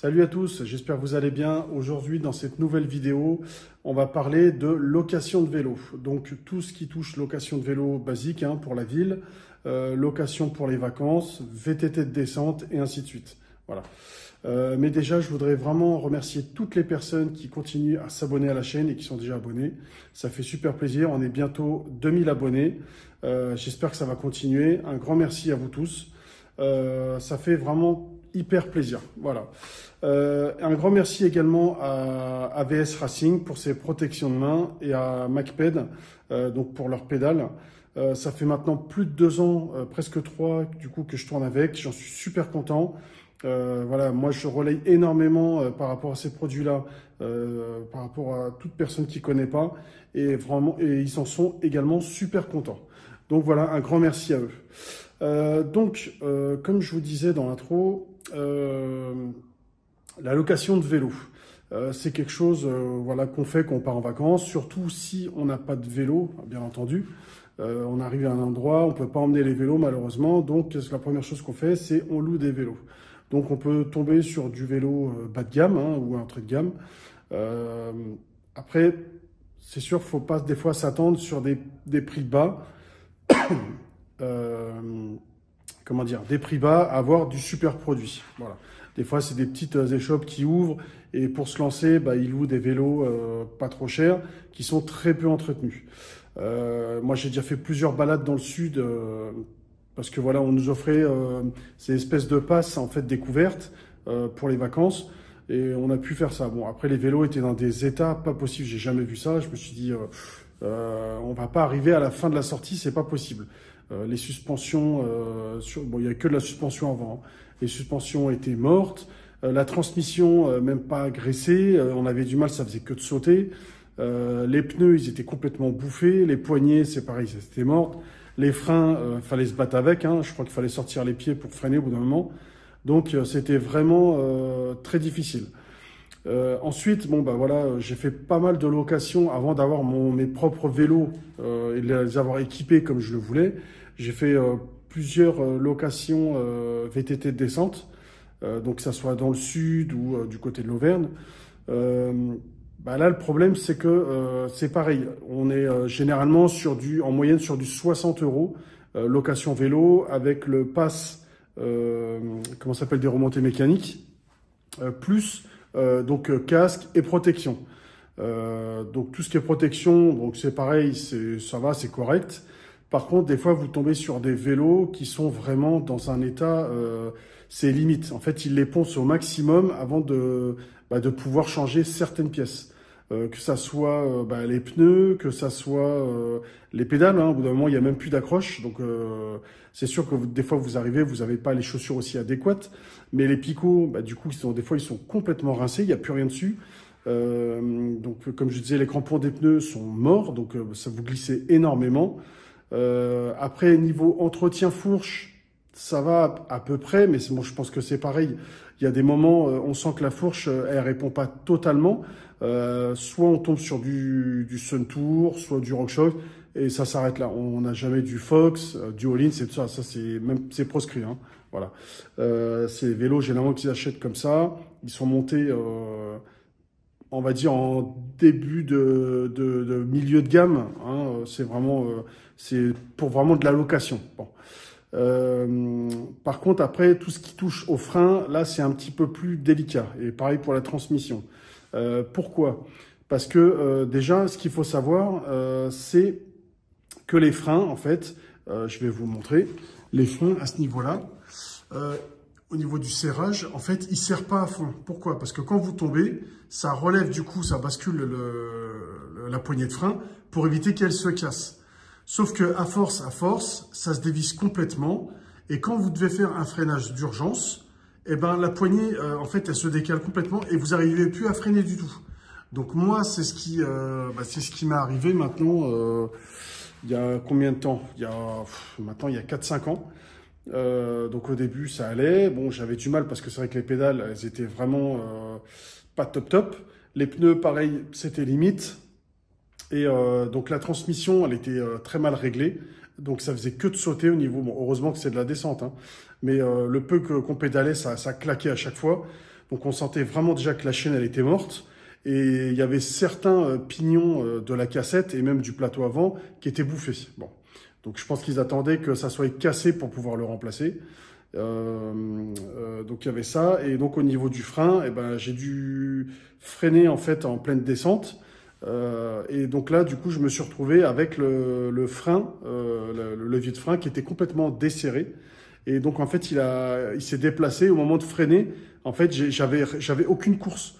Salut à tous, j'espère que vous allez bien. Aujourd'hui, dans cette nouvelle vidéo, on va parler de location de vélo. Donc tout ce qui touche location de vélo basique pour la ville, location pour les vacances, VTT de descente et ainsi de suite. Voilà. Mais déjà, je voudrais vraiment remercier toutes les personnes qui continuent à s'abonner à la chaîne et qui sont déjà abonnés. Ça fait super plaisir, on est bientôt 2000 abonnés. J'espère que ça va continuer. Un grand merci à vous tous. Ça fait vraiment hyper plaisir. Voilà. Un grand merci également à AVS Racing pour ses protections de main et à MacPed donc pour leurs pédales. Ça fait maintenant plus de 2 ans, presque 3 du coup que je tourne avec. J'en suis super content. Voilà, moi je relaye énormément par rapport à ces produits-là, par rapport à toute personne qui ne connaît pas, et vraiment, et ils en sont également super contents. Donc voilà, un grand merci à eux. Comme je vous disais dans l'intro, la location de vélo, c'est quelque chose voilà, qu'on fait quand on part en vacances, surtout si on n'a pas de vélo, bien entendu. On arrive à un endroit, on ne peut pas emmener les vélos malheureusement, donc la première chose qu'on fait, c'est on loue des vélos. Donc on peut tomber sur du vélo bas de gamme ou entrée de gamme. Après, c'est sûr qu'il ne faut pas des fois s'attendre sur des prix bas. Comment dire, des prix bas, à avoir du super produit. Voilà. Des fois, c'est des petites échoppes qui ouvrent et pour se lancer, ils louent des vélos pas trop chers qui sont très peu entretenus. Moi, j'ai déjà fait plusieurs balades dans le sud parce que voilà, on nous offrait ces espèces de passes en fait découvertes pour les vacances et on a pu faire ça. Bon, après, les vélos étaient dans des états pas possibles. J'ai jamais vu ça. Je me suis dit, on va pas arriver à la fin de la sortie, c'est pas possible. Les suspensions, bon, il n'y a que de la suspension avant. Les suspensions étaient mortes. La transmission, même pas graissée. On avait du mal, ça faisait que de sauter. Les pneus, ils étaient complètement bouffés. Les poignées, c'est pareil, c'était mort. Les freins, fallait se battre avec. Je crois qu'il fallait sortir les pieds pour freiner au bout d'un moment. Donc, c'était vraiment très difficile. Ensuite, bon, voilà, j'ai fait pas mal de locations avant d'avoir mes propres vélos et de les avoir équipés comme je le voulais. J'ai fait plusieurs locations VTT de descente, donc que ça soit dans le sud ou du côté de l'Auvergne. Là, le problème, c'est que c'est pareil. On est généralement en moyenne sur du 60 € location vélo avec le pass, comment ça s'appelle, des remontées mécaniques, plus casque et protection. Donc tout ce qui est protection, donc c'est pareil, ça va, c'est correct. Par contre, des fois, vous tombez sur des vélos qui sont vraiment dans un état, c'est limite. En fait, ils les poncent au maximum avant de pouvoir changer certaines pièces. Que ça soit les pneus, que ça soit les pédales. Au bout d'un moment, il n'y a même plus d'accroche. Donc, c'est sûr que des fois, vous arrivez, vous n'avez pas les chaussures aussi adéquates. Mais les picots, du coup, des fois, ils sont complètement rincés. Il n'y a plus rien dessus. Donc, comme je disais, les crampons des pneus sont morts. Donc, ça vous glissez énormément. Après, niveau entretien fourche, ça va à peu près. Mais bon, je pense que c'est pareil. Il y a des moments, on sent que la fourche, elle répond pas totalement. Soit on tombe sur du Sun Tour, soit du RockShox, et ça s'arrête là. On n'a jamais du Fox, du All-in, c'est ça. Ça c'est proscrit. Voilà. C'est les vélos généralement qu'ils achètent comme ça. Ils sont montés, on va dire en début de milieu de gamme. C'est vraiment, c'est pour vraiment de la location. Bon. Par contre, après, tout ce qui touche au frein, là, c'est un petit peu plus délicat. Et pareil pour la transmission. Pourquoi? Parce que déjà, ce qu'il faut savoir, c'est que les freins, en fait, je vais vous montrer, les freins à ce niveau-là, au niveau du serrage, en fait, ils ne serrent pas à fond. Pourquoi? Parce que quand vous tombez, ça relève du coup, ça bascule la poignée de frein pour éviter qu'elle se casse. Sauf que à force, ça se dévisse complètement. Et quand vous devez faire un freinage d'urgence, la poignée, en fait, elle se décale complètement et vous n'arrivez plus à freiner du tout. Donc moi, c'est ce qui m'est arrivé maintenant, il y a combien de temps? Maintenant, il y a 4-5 ans. Donc au début, ça allait. Bon, j'avais du mal parce que c'est vrai que les pédales, elles étaient vraiment pas top. Les pneus, pareil, c'était limite. Et donc la transmission, elle était très mal réglée. Donc ça faisait que de sauter au niveau. Bon, heureusement que c'est de la descente, mais le peu qu'on pédalait, ça claquait à chaque fois. Donc on sentait vraiment déjà que la chaîne elle était morte. Et il y avait certains pignons de la cassette et même du plateau avant qui étaient bouffés. Bon. Donc je pense qu'ils attendaient que ça soit cassé pour pouvoir le remplacer. Donc il y avait ça. Et donc au niveau du frein, eh ben, j'ai dû freiner en fait en pleine descente. Et donc là, du coup, je me suis retrouvé avec le frein, le levier de frein qui était complètement desserré. Et donc en fait, il s'est déplacé au moment de freiner. En fait, j'avais aucune course.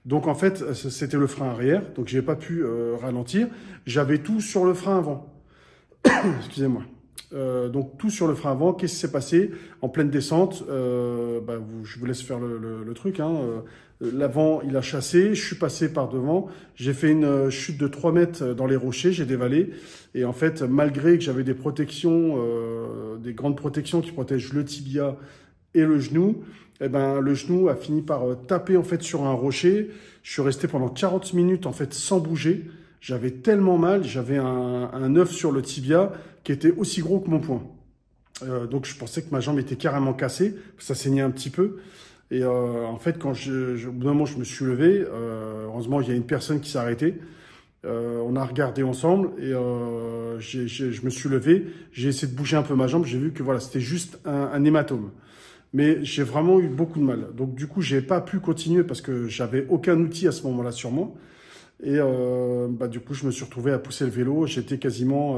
Donc en fait, c'était le frein arrière, donc j'ai pas pu ralentir. J'avais tout sur le frein avant. Excusez-moi. Donc tout sur le frein avant. Qu'est-ce qui s'est passé en pleine descente? Je vous laisse faire le truc. Hein. L'avant, il a chassé. Je suis passé par devant. J'ai fait une chute de 3 mètres dans les rochers. J'ai dévalé. Et en fait, malgré que j'avais des protections, des grandes protections qui protègent le tibia et le genou, eh ben, le genou a fini par taper en fait sur un rocher. Je suis resté pendant 40 minutes en fait sans bouger. J'avais tellement mal, j'avais un œuf sur le tibia qui était aussi gros que mon poing. Donc je pensais que ma jambe était carrément cassée, ça saignait un petit peu. Et en fait, quand au bout d'un moment je me suis levé, heureusement il y a une personne qui s'est arrêtée. On a regardé ensemble et je me suis levé. J'ai essayé de bouger un peu ma jambe. J'ai vu que voilà, c'était juste un hématome. Mais j'ai vraiment eu beaucoup de mal. Donc du coup, j'ai pas pu continuer parce que j'avais aucun outil à ce moment-là sur moi. Et du coup, je me suis retrouvé à pousser le vélo. J'étais quasiment,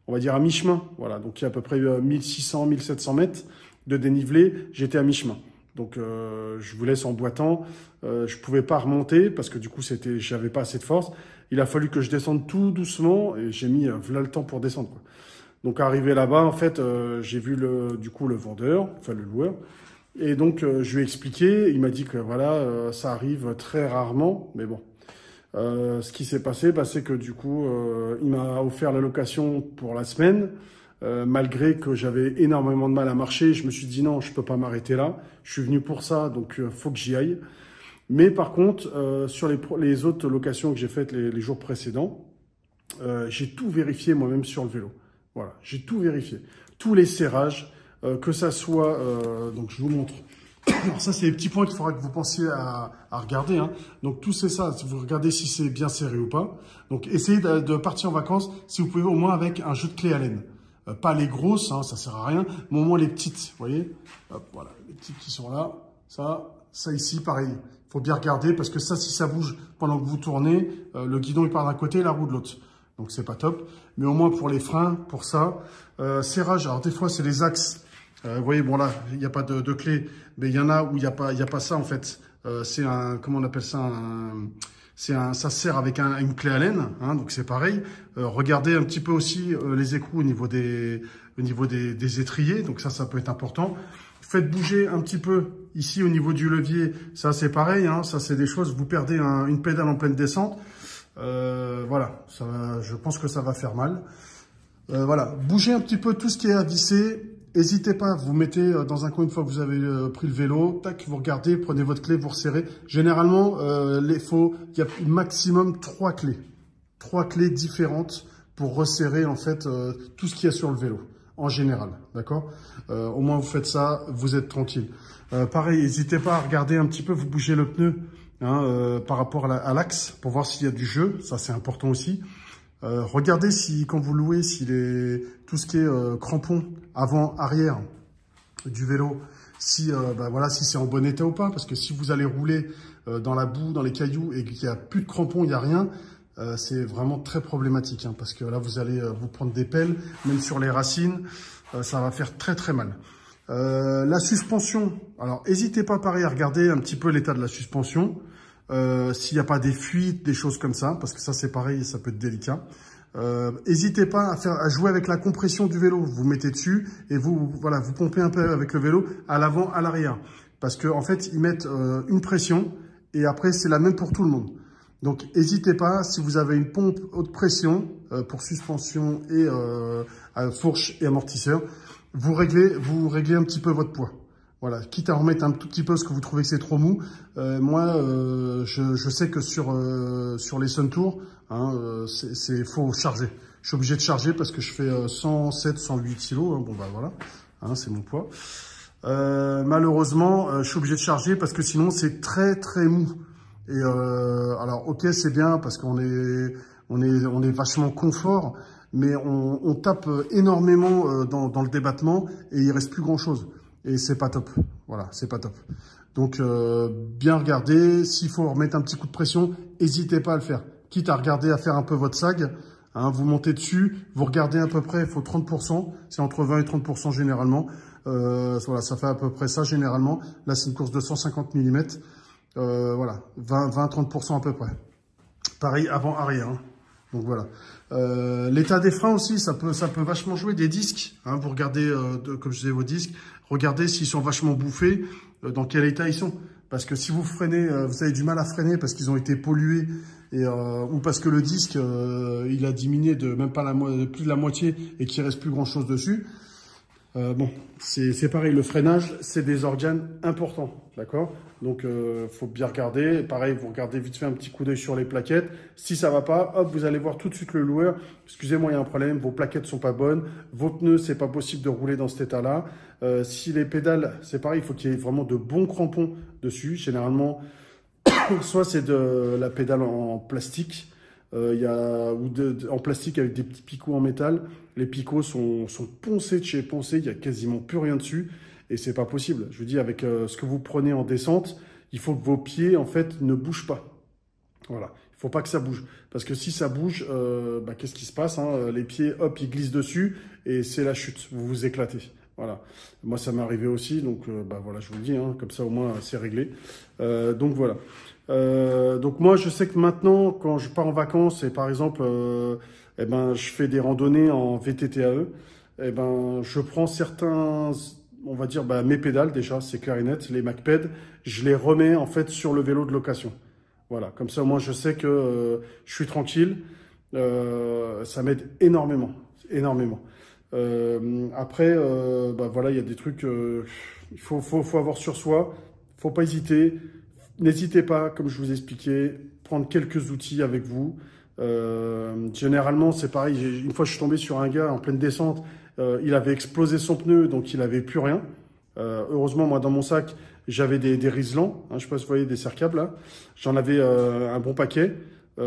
on va dire, à mi-chemin. Voilà, donc il y a à peu près 1600, 1700 mètres de dénivelé. J'étais à mi-chemin. Donc je vous laisse en boitant. Je pouvais pas remonter parce que du coup, j'avais pas assez de force. Il a fallu que je descende tout doucement et j'ai mis voilà le temps pour descendre, quoi. Donc arrivé là-bas, en fait, j'ai vu le vendeur, enfin le loueur, et donc je lui ai expliqué. Il m'a dit que voilà, ça arrive très rarement, mais bon. Ce qui s'est passé, c'est que du coup, il m'a offert la location pour la semaine, malgré que j'avais énormément de mal à marcher. Je me suis dit non, je peux pas m'arrêter là. Je suis venu pour ça, donc faut que j'y aille. Mais par contre, sur les autres locations que j'ai faites les jours précédents, j'ai tout vérifié moi-même sur le vélo. Voilà, j'ai tout vérifié. Tous les serrages, que ça soit... donc, je vous montre. Alors, ça, c'est les petits points qu'il faudra que vous pensiez à regarder. Hein. Donc, tout c'est ça. Vous regardez si c'est bien serré ou pas. Donc, essayez de partir en vacances, si vous pouvez, au moins avec un jeu de clé Allen. Pas les grosses, hein, ça sert à rien, mais au moins les petites. Vous voyez? Hop, voilà, les petites qui sont là. Ça ici, pareil. Il faut bien regarder parce que ça, si ça bouge pendant que vous tournez, le guidon, il part d'un côté et la roue de l'autre. Donc, c'est pas top. Mais au moins, pour les freins, pour ça, serrage. Alors, des fois, c'est les axes. Vous voyez, bon, là, il n'y a pas de clé. Mais il y en a où il n'y a pas ça, en fait. C'est un, comment on appelle ça? Ça sert avec une clé Allen. Hein, donc, c'est pareil. Regardez un petit peu aussi les écrous au niveau des étriers. Donc, ça peut être important. Faites bouger un petit peu ici au niveau du levier. Ça, c'est pareil. Hein, ça, c'est des choses. Vous perdez une pédale en pleine descente. Voilà, je pense que ça va faire mal. Voilà, bougez un petit peu tout ce qui est à visser. N'hésitez pas, vous mettez dans un coin une fois que vous avez pris le vélo. Tac, vous regardez, prenez votre clé, vous resserrez. Généralement, il y a maximum 3 clés. 3 clés différentes pour resserrer en fait tout ce qu'il y a sur le vélo. En général, d'accord? Au moins, vous faites ça, vous êtes tranquille. Pareil, n'hésitez pas à regarder un petit peu, vous bougez le pneu. Hein, par rapport à l'axe pour voir s'il y a du jeu, ça c'est important aussi. Regardez si quand vous louez, tout ce qui est crampon avant, arrière du vélo, si c'est en bon état ou pas, parce que si vous allez rouler dans la boue, dans les cailloux et qu'il n'y a plus de crampons, il n'y a rien, c'est vraiment très problématique, hein, parce que là vous allez vous prendre des pelles, même sur les racines, ça va faire très très mal. La suspension, alors n'hésitez pas pareil à regarder un petit peu l'état de la suspension, s'il n'y a pas des fuites, des choses comme ça, parce que ça c'est pareil, ça peut être délicat. N'hésitez pas à jouer avec la compression du vélo, vous mettez dessus et vous pompez un peu avec le vélo à l'avant, à l'arrière, parce que en fait ils mettent une pression et après c'est la même pour tout le monde. Donc n'hésitez pas, si vous avez une pompe haute pression pour suspension et fourche et amortisseur, vous réglez un petit peu votre poids. Voilà, quitte à remettre un tout petit peu parce que vous trouvez que c'est trop mou. Moi, je sais que sur les Sun Tour, hein, faut charger. Je suis obligé de charger parce que je fais 107, 108 kilos. Hein, bon, bah voilà, hein, c'est mon poids. Malheureusement, je suis obligé de charger parce que sinon c'est très très mou. Et alors ok, c'est bien parce qu'on est vachement confort, mais on tape énormément dans le débattement et il reste plus grand chose. Et c'est pas top. Voilà, c'est pas top. Donc bien regarder. S'il faut remettre un petit coup de pression, n'hésitez pas à le faire. Quitte à regarder, à faire un peu votre sag. Hein, vous montez dessus, vous regardez à peu près, il faut 30%. C'est entre 20 et 30% généralement. Voilà, ça fait à peu près ça généralement. Là, c'est une course de 150 mm. Voilà, 20-30% à peu près. Pareil avant-arrière. Hein. Donc voilà. L'état des freins aussi, ça peut vachement jouer. Des disques, hein, vous regardez, comme je disais, vos disques, regardez s'ils sont vachement bouffés, dans quel état ils sont. Parce que si vous freinez, vous avez du mal à freiner parce qu'ils ont été pollués et, ou parce que le disque, il a diminué de même pas plus de la moitié et qu'il reste plus grand chose dessus. Bon, c'est pareil, le freinage, c'est des organes importants, d'accord? Donc, faut bien regarder. Pareil, vous regardez vite fait un petit coup d'œil sur les plaquettes. Si ça va pas, hop, vous allez voir tout de suite le loueur. Excusez-moi, il y a un problème, vos plaquettes sont pas bonnes, vos pneus, c'est pas possible de rouler dans cet état-là. Si les pédales, c'est pareil, il faut qu'il y ait vraiment de bons crampons dessus. Généralement, soit c'est de la pédale en plastique, en plastique avec des petits picots en métal. Les picots sont poncés de chez poncés, il n'y a quasiment plus rien dessus et c'est pas possible. Je vous dis, avec ce que vous prenez en descente, il faut que vos pieds en fait ne bougent pas. Voilà, il faut pas que ça bouge parce que si ça bouge, qu'est-ce qui se passe, hein? Les pieds, hop, ils glissent dessus et c'est la chute. Vous vous éclatez. Voilà, moi ça m'est arrivé aussi, donc voilà, je vous le dis, hein, comme ça au moins c'est réglé. Donc voilà. Donc moi je sais que maintenant quand je pars en vacances et par exemple je fais des randonnées en VTTAE, je prends certains, on va dire mes pédales déjà, c'est clair et net, les MacPed, je les remets en fait sur le vélo de location. Voilà, comme ça moi je sais que je suis tranquille, ça m'aide énormément, énormément. Après, voilà, il y a des trucs, il faut avoir sur soi, faut pas hésiter. N'hésitez pas, comme je vous expliquais, prendre quelques outils avec vous. Généralement, c'est pareil. Une fois, je suis tombé sur un gars en pleine descente. Il avait explosé son pneu, donc il avait plus rien. Heureusement, moi, dans mon sac, j'avais des Riesland. Hein, je sais pas si vous voyez des serre-câbles là. J'en avais un bon paquet.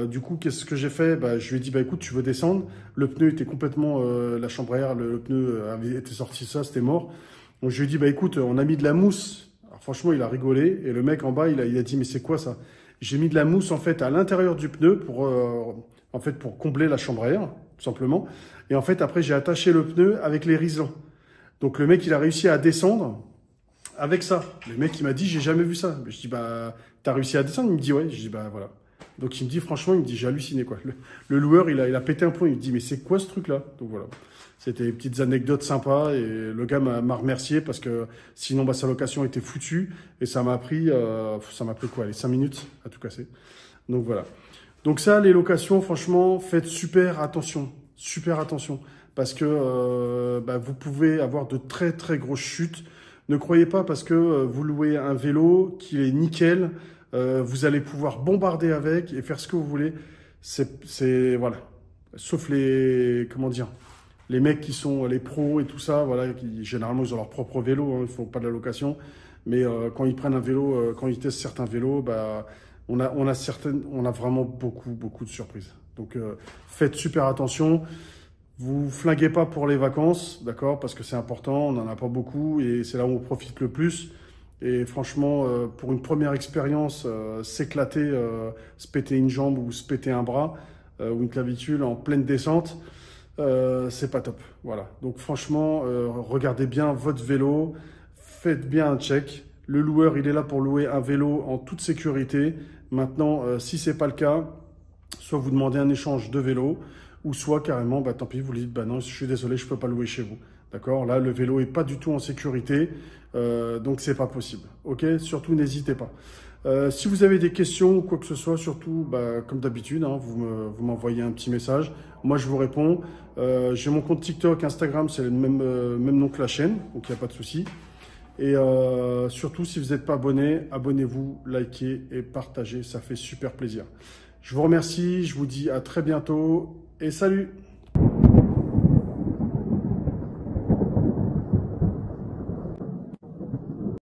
Du coup, qu'est-ce que j'ai fait? Je lui ai dit, écoute, tu veux descendre? Le pneu était complètement, la chambre à air, le pneu avait été sorti, ça, c'était mort. Donc je lui ai dit, écoute, on a mis de la mousse. Alors, franchement, il a rigolé et le mec en bas, il a dit, mais c'est quoi ça? J'ai mis de la mousse en fait à l'intérieur du pneu pour combler la chambre à air, tout simplement. Et en fait, après, j'ai attaché le pneu avec les Riesland. Donc le mec, il a réussi à descendre avec ça. Le mec, il m'a dit, j'ai jamais vu ça. Je dis, t'as réussi à descendre? Il me dit, ouais. Je dis, voilà. Donc il me dit, franchement, il me dit, j'ai halluciné, quoi. Le loueur, il a pété un plomb. Il me dit, mais c'est quoi ce truc-là? Donc voilà. C'était des petites anecdotes sympas et le gars m'a remercié parce que sinon, sa location était foutue et ça m'a pris quoi, les 5 minutes à tout casser. Donc voilà. Donc ça, les locations, franchement, faites super attention parce que vous pouvez avoir de très très grosses chutes. Ne croyez pas parce que vous louez un vélo qui est nickel, vous allez pouvoir bombarder avec et faire ce que vous voulez. Voilà. Sauf les, comment dire, les mecs qui sont les pros et tout ça, voilà, qui généralement ils ont leur propre vélo, hein, ils font pas de la location. Mais quand ils prennent un vélo, quand ils testent certains vélos, on a vraiment beaucoup de surprises. Donc faites super attention. Vous flinguez pas pour les vacances, d'accord, parce que c'est important, on n'en a pas beaucoup et c'est là où on profite le plus. Et franchement, pour une première expérience, s'éclater, se péter une jambe ou se péter un bras ou une clavicule en pleine descente, c'est pas top. Voilà. Donc franchement, regardez bien votre vélo, faites bien un check. Le loueur, il est là pour louer un vélo en toute sécurité. Maintenant, si c'est pas le cas, soit vous demandez un échange de vélo, ou soit carrément, tant pis, vous lui dites, non, je suis désolé, je peux pas louer chez vous. D'accord? Là, le vélo est pas du tout en sécurité, donc c'est pas possible. Ok? Surtout, n'hésitez pas. Si vous avez des questions ou quoi que ce soit, surtout, comme d'habitude, hein, vous m'envoyez un petit message. Moi, je vous réponds. J'ai mon compte TikTok, Instagram, c'est le même nom que la chaîne, donc il n'y a pas de souci. Et surtout, si vous n'êtes pas abonné, abonnez-vous, likez et partagez, ça fait super plaisir. Je vous remercie, je vous dis à très bientôt et salut!